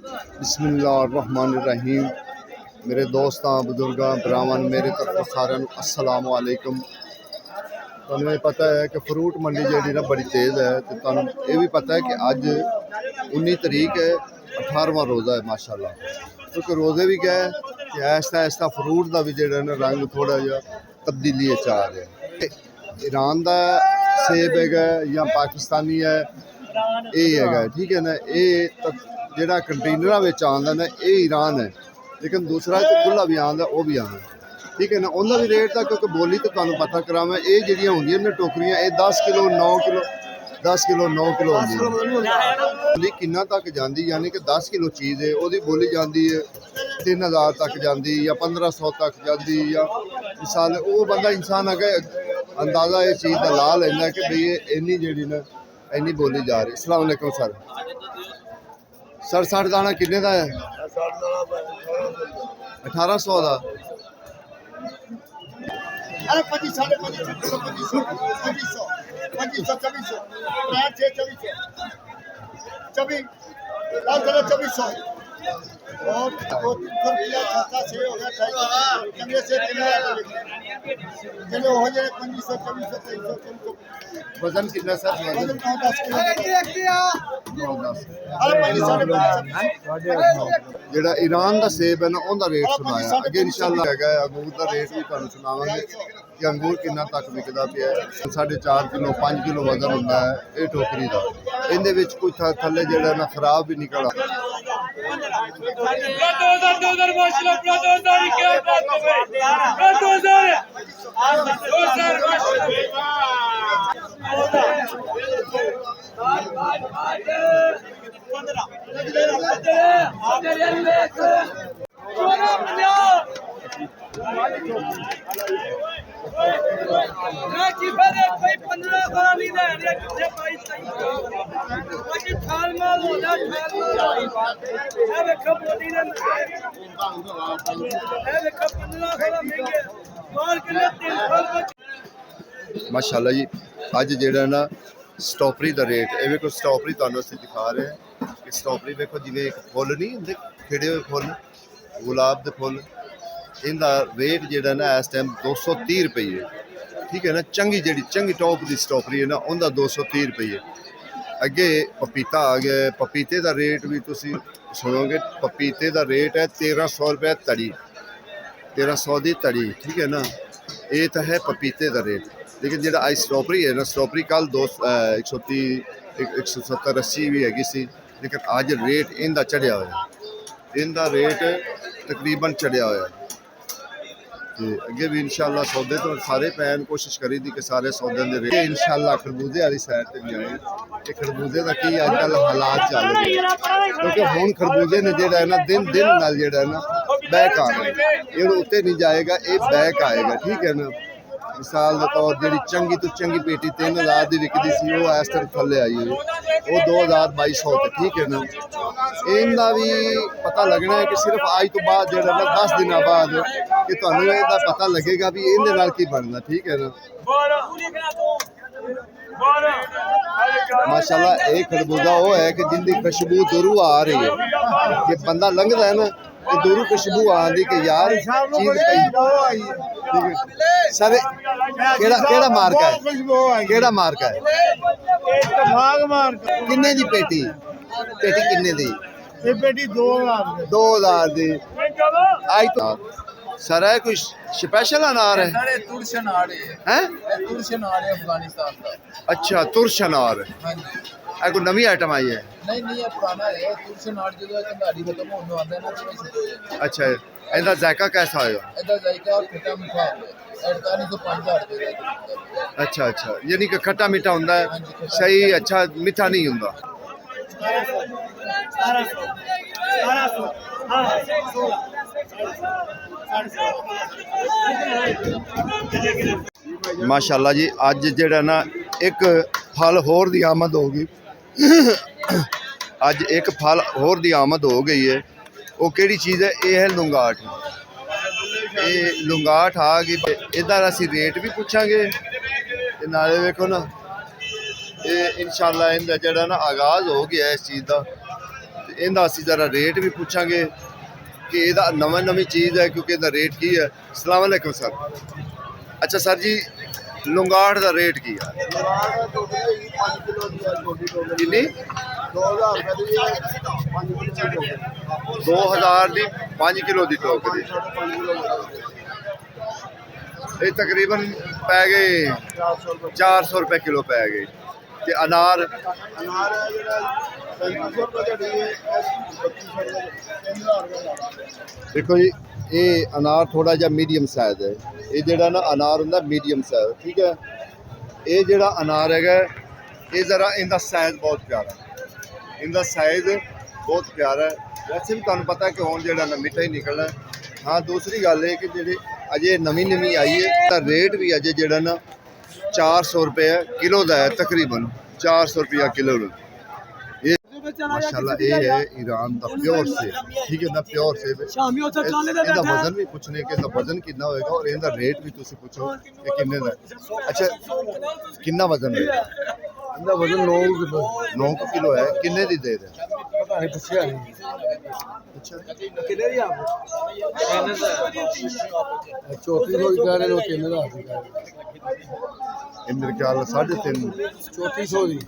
बिस्मिल्लाहिर्रहमानिर्रहीम। मेरे दोस्तां बजुर्गां भरावां मेरे तरफ सारिਆਂ ਨੂੰ अस्सलाम वालेकुम। ਤੁਹਾਨੂੰ ਇਹ ਪਤਾ ਹੈ ਕਿ ਫਰੂਟ ਮੰਡੀ ਜਿਹੜੀ ਨਾ ਬੜੀ ਤੇਜ਼ ਹੈ ਤੇ ਤੁਹਾਨੂੰ ਇਹ ਵੀ ਪਤਾ ਹੈ ਕਿ ਅੱਜ 19 ਤਰੀਕ ਹੈ, 18ਵਾਂ ਰੋਜ਼ਾ ਹੈ ਮਾਸ਼ਾਅੱਲਾ। ਕਿਉਂਕਿ ਰੋਜ਼ੇ ਵੀ ਗਏ ਕਿ ਐਸਾ ਫਰੂਟ ਦਾ ਵੀ ਜਿਹੜਾ ਨਾ ਰੰਗ ਥੋੜਾ ਜਿਹਾ ਤਬਦੀਲੀ ਚ ਆ ਰਿਹਾ। ईरान ਦਾ ਸੇਬ ਹੈਗਾ ਜਾਂ ਪਾਕਿਸਤਾਨੀ ਹੈ, ਇਹ ਹੈਗਾ ਠੀਕ ਹੈ ਨਾ। ਇਹ ਜਿਹੜਾ ਕੰਟੇਨਰਾਂ ਵਿੱਚ ਆਉਂਦਾ ਨਾ ਇਹ ईरान है, लेकिन दूसरा खुला भी आंदा वो भी आंदा ठीक है ना। उनका भी रेट था क्योंकि बोली तो तुम्हें पता करावां ये जिहड़ियां होंदियां ने टोकरियां ये 10 किलो 9 किलो 10 किलो 9 किलो होंदी किन्ना तक जाती, यानी कि 10 किलो चीज़ है वो बोली जाती है 3000 तक जाती या 1500 तक जाती, या मिसाल वो बंदा इंसान अगर अंदाज़ा इस चीज़ का ला लेंदा कि भाई ये इन्नी जी ना इन्नी बोली जा रही। अस्सलाम वालेकुम सर। सर 60 दाना किन्ने का है? 1800 का। वजन कितना सर? ਜਿਹੜਾ ईरान ਦਾ ਸੇਬ ਹੈ ਨਾ ਉਹਦਾ ਰੇਟ ਸੁਣਾਇਆ ਅੱਗੇ ਇਨਸ਼ਾਅੱਲਾ ਹੈਗਾ। ਅੰਗੂਰ ਦਾ ਰੇਟ ਵੀ ਤੁਹਾਨੂੰ ਸੁਣਾਵਾਂਗੇ ਕਿ ਅੰਗੂਰ ਕਿੰਨਾ ਤੱਕ ਵਿਕਦਾ ਪਿਆ। 4.5 ਕਿਲੋ 5 ਕਿਲੋ ਵਜ਼ਨ ਹੁੰਦਾ ਹੈ ਇਹ ਟੋਕਰੀ ਦਾ। ਇਹਦੇ ਵਿੱਚ ਕੁਝ ਥੱਲੇ ਜਿਹੜਾ ਨਾ ਖਰਾਬ ਵੀ ਨਿਕਲ माशाअल्लाह जी। अज जेड़ा ना स्ट्रॉबेरी का रेट ये वेखो, स्ट्रॉबेरी तुहानूं असीं दिखा रहे हैं कि स्ट्रॉबेरी वेखो जिवें एक फुल नहीं हुंदे खिड़े हुए फुल गुलाब के फुल, इनका रेट जेड़ा ना इस टाइम 230 रुपये ठीक है ना। चंगी टॉप की स्ट्रॉबेरी है ना उनका 230 रुपये। अगे पपीता आ गया, पपीते का रेट भी तुसी सुनोगे। पपीते का रेट है 1300 रुपये तड़ी, 1300 की तड़ी ठीक है ना। ये तो है पपीते का रेट, लेकिन जो आज स्ट्रॉबेरी है ना स्ट्रॉबेरी कल 130 170 80 भी हैगी सी, लेकिन अज रेट इनका चढ़िया होया, इनका रेट तकरीबन चढ़िया होया। तो अगे भी इंशाअल्लाह सौदे तो सारे पैन कोशिश करी थी कि सारे सौदे के रेट इंशाअल्लाह खरबूजे वाली साइड पर भी आए कि खरबूजे का की अजकल हालात चल रहे हैं, क्योंकि हुण खरबूजे ने जो है ना दिन नाल जो है ना बैक आ गया, ये उत्ते नहीं जाएगा ये बैक आएगा ठीक है ना। मिसाल के तौर जी चंगी तो चंगी पेटी 3000 की विकती सी वो इस टाइम थले आई है वो 2200 ठीक है ना। इनका भी पता लगना है कि सिर्फ आज तो बाद जो ना 10 दिन बाद कि तुहानूं इहदा पता लगेगा भी इहदे नाल की बनना ठीक है ना। माशाल्लाह एक खरबूजा वो है कि जिंदी खुशबू दूरों आ रही है कि बंदा लंघदा है ना तो दूरों खुशबू आती कि यार चीज पई ठीक है। सर केड़ा मार्क है? केड़ा मार्क है? किन्ने दी पेटी? पेटी किन्ने दी? ये पेटी 2000 दी। आई तो सर है कुछ स्पेशल अनार है? तुरश अनार है, तुरश अनार है अफगानिस्तान का। अच्छा तुरश अनार है, कोई नवी आइटम आई है? नहीं ये पुराना है। तुरश अनार जो कंधारी खत्म होने वाला है ना तो अच्छा इनका जायका कैसा आएगा? इसका जायका खट्टा मीठा है, 4850 अच्छा यानी कि खट्टा मीठा होता है सही, अच्छा मीठा नहीं होता। माशाअल्लाह जी। अज जेड़ा ना एक फल होर दी आमद होगी अज एक फल होर दी आमद हो गई है। वो केड़ी चीज़ है? ये है लुंगाट। ये लुंगाट आ गई, इधर असी रेट भी पूछांगे नाले वेखो ना ये इंशाअल्लाह इनका जड़ा ना आगाज़ हो गया इस चीज़ का। ਇਹਦਾ ਅਸੀਂ ਜ਼ਰਾ ਰੇਟ ਵੀ ਪੁੱਛਾਂਗੇ ਕਿ ਇਹਦਾ ਨਵੀਂ ਚੀਜ਼ ਹੈ, ਕਿਉਂਕਿ ਇਹਦਾ ਰੇਟ ਕੀ ਹੈ। अस्सलाम वालेकुम सर। अच्छा सर जी, लुंगाड़ का रेट की है? कितनी? 2000 की 5 किलो की टोकरी। ये तकरीबन पै गए 400 रुपए किलो पै गए। ते अनार देखो जी, ये अनार थोड़ा जा मीडियम साइज है। ये जड़ा ना अनार होंदा मीडियम साइज, ठीक है। ये जड़ा अनार है ये जरा इनका साइज बहुत प्यारा है, इनका साइज बहुत प्यारा है। वैसे भी तुहानू पता है कि हुण जड़ा ना मिठा ही निकलना है। हाँ, दूसरी गल है कि जेह्ड़ी अजे नवीं आई है तो रेट भी अजे जड़ा ना 400 रुपये किलो का है, तकरीबन 400 रुपया किलो। ये माशाल्लाह ये है ईरान का प्योर सेब, ठीक है ना, प्योर सेब। इसका वजन भी पूछने कि इसका वजन कितना होएगा और इसका रेट भी तुसी पूछो कि किन्ने दा। अच्छा, कितना वजन है? इसका वजन 9 किलो है। किन्ने दी दे रहे? पता नहीं, पूछया नहीं। अच्छा, किन्ने दी आप? 3400 कह रहे हो, किन्ने दा? मेरे ख्याल 3.5 3400 दी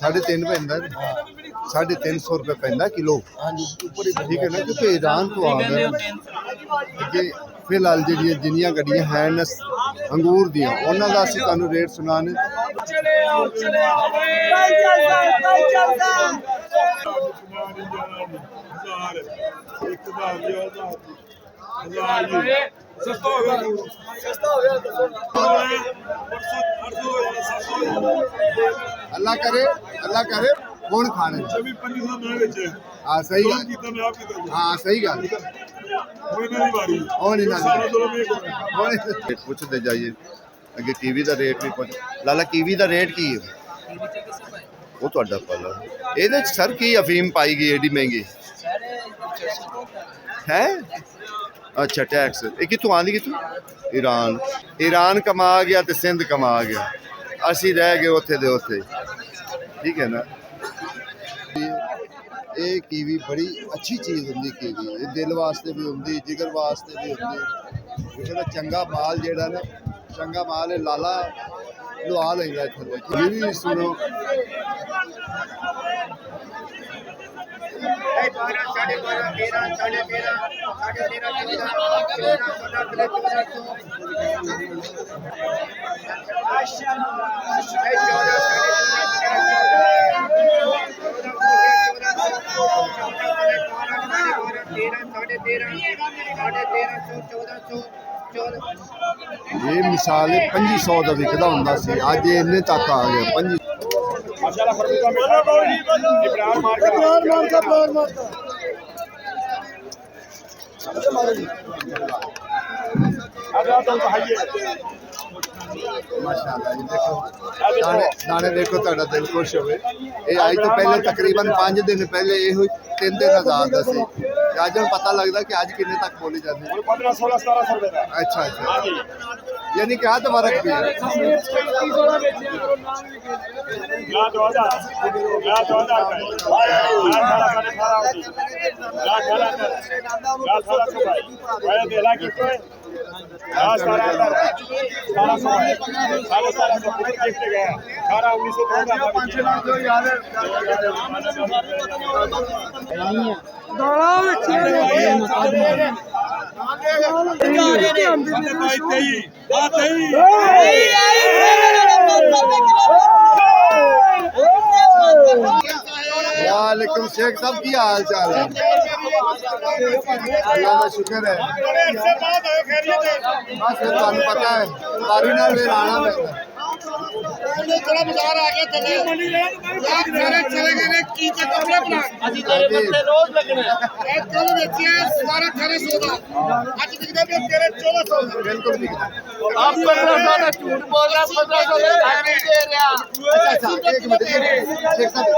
3.5 पैंदा, 350 रुपये पैंदा किलो। ठीक है ना, क्योंकि ईरान तो आ गया कि फिलहाल जी जिन्नियां गड्डियां हैं न अंगूर दियां, उन्हां दा असीं तुहानूं रेट सुनाने। अल्लाह करे कौन खाने। हाँ सही गल, हाँ सही गल। पुछते जाइए अगे कीवी का रेट भी पुछ। लाला कीवी का रेट की है? वो तुहाडा पता ये सर की अफीम पाई गई एडी महंगी है? अच्छा, टैक्स ये कितों आंदी? कितों? ईरान कमा गया तो सिंध कमा गया, असी रह गए उत्थे दे उत्थे। ठीक है ना। ये कीवी बड़ी अच्छी चीज़ होंगी। कीवी ये दिल वास्ते भी होंगी, जिगर वास्ते भी होंगी। इसका चंगा माल जेड़ा ना, चंगा माल है। लाला लुआ लेंगे थले। ये भी सुनो, ये मिसाल 2500 का विकदा होंदा सी, अज इन्ने तक आ गया 25। माशाल्लाह जी, देखो दाने देखो, तुहाडा दिल खुश होवे। ये आज तो पहले तकरीबन 5 दिन पहले ये 3,000 का सी, अज पता लगता कि अज किन्ने तक बोली जाती है? 1500 1600 रुपए का। अच्छा, यानी क्या तो फर्क भी है? वालेकुम शेख साहब, की हाल चाल है? अल्लाह का शुक्र है। बस फिर तुहानू पता है बारी नाल फिर आना पैंदा। थोड़ा बाजार आ गया चले चले गए की कपड़े बना ਅਸੀਂ ਤੇਰੇ ਮੱਥੇ ਰੋਜ਼ ਲੱਗਣਾ ਹੈ। ਕੱਲ ਵੇਚਿਆ 1800 ਦਾ, ਅੱਜ ਵਿਕਦਾ ਪਿਆ ਤੇਰੇ 1400 ਦਾ। ਬਿਲਕੁਲ ਵਿਕਦਾ। ਆਪ 1500 ਦਾ ਝੂਠ ਬੋਲ ਰਹਾ, 1500 ਦਾ ਨਹੀਂ ਦੇ ਰਿਹਾ। अच्छा, एक मिनट शेख साहब,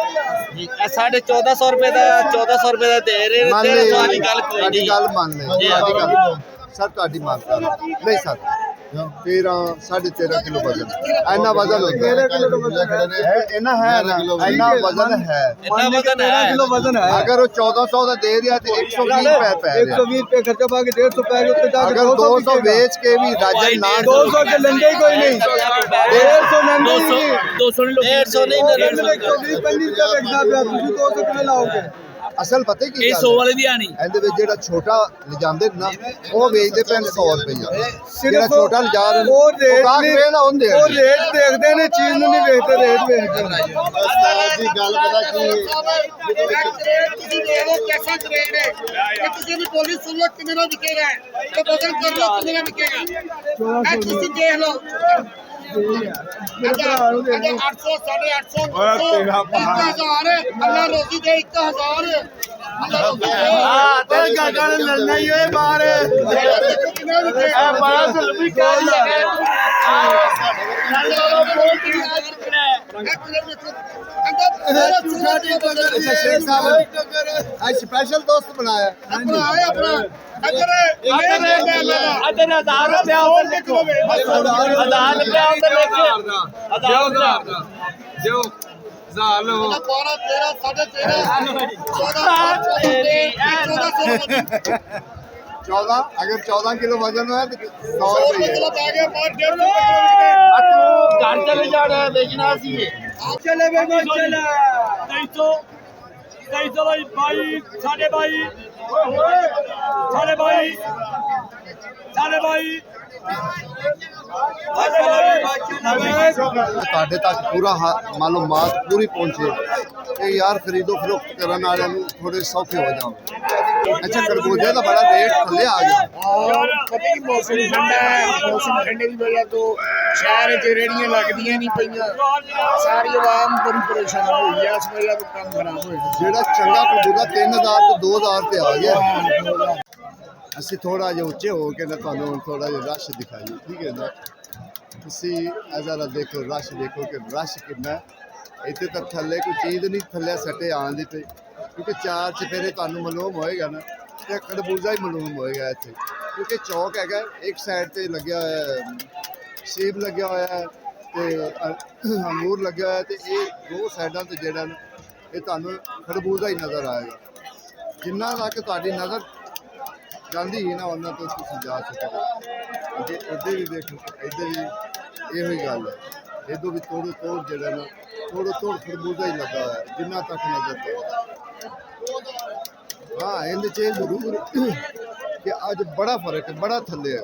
1450 रुपए का 1400 रुपए का दे रहे मान हैं। ले सारी गल कोई नहीं, गल मान ले सर, तुहाडी मानता नहीं सर। 13 13.5 किलो वजन इन्ना वजन होता है इन्ना है ना इन्ना वजन है इतना वजन है किलो वजन है अगर वो 1400 का दे दिया तो 120 रुपए पै रहा 120 रुपए खर्चा पा के 150 रुपए के उत्ते जाके अगर 200 बेच के भी राजन ना 200 के लंडे कोई नहीं 150 लंडे 200 नहीं 120 25 रुपए बेचना पिया ਤੁਸੀਂ 200 ਕਿਵੇਂ ਲਾਓਗੇ असल पता है की ਇਹ 100 ਵਾਲੇ ਦੀ ਆਣੀ ਇਹਦੇ ਵਿੱਚ ਜਿਹੜਾ ਛੋਟਾ ਲਿਜਾਂਦੇ ਨਾ ਉਹ ਵੇਚਦੇ ਪੈਣ 100 ਰੁਪਏ ਜਿਹੜਾ ਸਿਰਫ ਛੋਟਾ ਲਿਜਾ ਰਹੇ ਨੇ ਉਹ ਰੇਟ ਕਾਹ ਨਹੀਂ ਰੇਟ ਹੁੰਦੇ ਉਹ ਰੇਟ ਦੇਖਦੇ ਨੇ ਚੀਜ਼ ਨੂੰ ਨਹੀਂ ਵੇਖਦੇ ਰੇਟ ਵੇਖਦੇ ਨੇ ਉਸਤਾਦ ਦੀ ਗੱਲ ਪਤਾ ਕੀ ਤੁਸੀਂ ਦੇਖ ਲਓ ਕੈਸਾ ਟ੍ਰੇਡ ਹੈ ਕਿ ਤੁਸੀਂ ਵੀ ਬੋਲੀ ਸੁਣ ਲਓ ਕਿੰਨੇ ਦਾ ਵਿਕੇਗਾ ਤੇ ਬਦਲ ਕਰ ਲਓ ਕਿੰਨੇ ਦਾ ਵਿਕੇਗਾ ਇਹ ਤੁਸੀਂ ਦੇਖ ਲਓ ਅਗਰ 800 850 1000 ਅੱਲਾ ਰੋਜ਼ੀ ਦੇ 1000 ਅੱਲਾ ਰੋਜ਼ੀ ਦੇ ਤੇ ਗਾਗਾਂ ਨੇ ਲੜਨਾ ਹੀ ਓਏ ਬਾਹਰ ਕਿੰਨੇ ਵਿਕੇਗਾ ਬੜਾ ਜ਼ੁਲਮੀ ਕਰ अच्छा शेख साहब आज स्पेशल दोस्त बनाया अपना 1000 रुपया और देखो 1000 रुपया उधर देखो 1000 ਜੋ ਜ਼ਾਲ 12 13 14 14 अगर 14 किलो वजन है तो 100 रुपये किलो आ गया पर 150 घर चले जाना है बेचना सी ਚਲੇ ਬੇ ਚਲੇ 250 भाई साढ़े भाई ਤੁਹਾਡੇ ਤੱਕ ਪੂਰਾ ਮਾਲੂਮਾਤ ਪੂਰੀ ਪਹੁੰਚੇ ਤੇ ਯਾਰ ਖਰੀਦੋ ਫਰੋਖਤ ਕਰਨ ਵਾਲਿਆਂ ਨੂੰ ਥੋੜੇ ਸੌਖੇ ਹੋ ਜਾਓ ਅੱਛਾ ਖਰਬੂਜੇ ਦਾ ਬੜਾ ਰੇਟ ਥੱਲੇ ਆ ਗਿਆ और पता ही मौसम ठंडा है मौसम ठंडे की वजह तो शहर च रेहड़ियां लगदियां नहीं पईयां सारी आवाम बड़ी परेशान हुई है इस वजह तो काम खराब हो गया ਜਿਹੜਾ ਚੰਗਾ ਖਰਬੂਜਾ 3000 ਤੋਂ 2000 ਤੇ ਆ ਗਿਆ ਅਸੀਂ ਥੋੜਾ ਜਿਹਾ ਉੱਚੇ ਹੋ ਕੇ ਨਾ ਤੁਹਾਨੂੰ ਥੋੜਾ ਜਿਹਾ ਰਸ਼ ਦਿਖਾਈਏ ਠੀਕ ਹੈ ਨਾ ਤੁਸੀਂ ਜ਼ਰਾ ਦੇਖੋ ਰਸ਼ ਦੇਖੋ ਕਿ ਰਸ਼ ਕਿੰਨਾ ਹੈ। ਇੱਥੇ ਤਾਂ ਥੱਲੇ ਕੋਈ ਚੀਜ਼ ਨਹੀਂ ਥੱਲੇ ਸੱਟੇ ਆਉਣ ਦੀ ਪਈ ਕਿਉਂਕਿ ਚਾਰ ਚਫੇਰੇ ਤੁਹਾਨੂੰ ਮਾਲੂਮ ਹੋਏਗਾ ਨਾ ਤੇ ਖਰਬੂਜ਼ਾ ਹੀ ਮਾਲੂਮ ਹੋਏਗਾ ਇੱਥੇ ਕਿਉਂਕਿ ਚੌਕ ਹੈਗਾ ਇੱਕ ਸਾਈਡ ਤੇ ਲੱਗਿਆ ਹੋਇਆ ਹੈ ਸੇਬ ਲੱਗਿਆ ਹੋਇਆ ਹੈ ਤੇ ਅੰਗੂਰ ਲੱਗਿਆ ਹੋਇਆ ਤੇ ਇਹ ਦੋ ਸਾਈਡਾਂ ਤੇ ਜਿਹੜਾ ਨਾ ਇਹ ਤੁਹਾਨੂੰ ਖਰਬੂਜ਼ਾ ਹੀ ਨਜ਼ਰ ਆਏਗਾ ਜਿੰਨਾ ਤੱਕ ਤੁਹਾਡੀ ਨਜ਼ਰ ਜਾਂਦੀ ਹੀ ਨਾ ਉਹਨਾਂ ਤੋਂ ਤੁਸੀਂ ਜਾ ਸਕੋਗੇ ਅੱਗੇ ਇੱਧਰ ਵੀ ਦੇਖੋ ਇੱਧਰ ਵੀ ਇਹੋ ਹੀ ਗੱਲ ਹੈ ਇੱਧਰ ਵੀ ਤੋੜ ਜਿਹੜਾ ਨਾ ਤੋੜ ਖਰਬੂਜ਼ਾ ਹੀ ਲੱਗਾ ਹੋਇਆ ਜਿੰਨਾ ਤੱਕ ਨਜ਼ਰ ਤੇ ਹਾਂ ਇਹਦੇ 'ਚ ਇਹ ਜ਼ਰੂਰ ਕਿ ਅੱਜ ਬੜਾ ਫਰਕ ਹੈ ਬੜਾ ਥੱਲੇ ਹੈ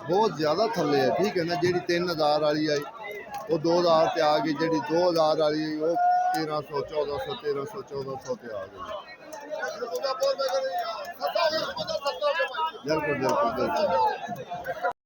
ਬਹੁਤ ਜ਼ਿਆਦਾ ਥੱਲੇ ਹੈ ਠੀਕ ਹੈ ਨਾ ਜਿਹੜੀ 3000 ਵਾਲੀ ਆਈ ਉਹ 2000 ਤੇ ਆ ਗਈ ਜਿਹੜੀ 2000 ਵਾਲੀ ਆਈ ਉਹ 1300 1400 1300 1400 ਤੇ ਆ ਗਈ ਬਿਲਕੁਲ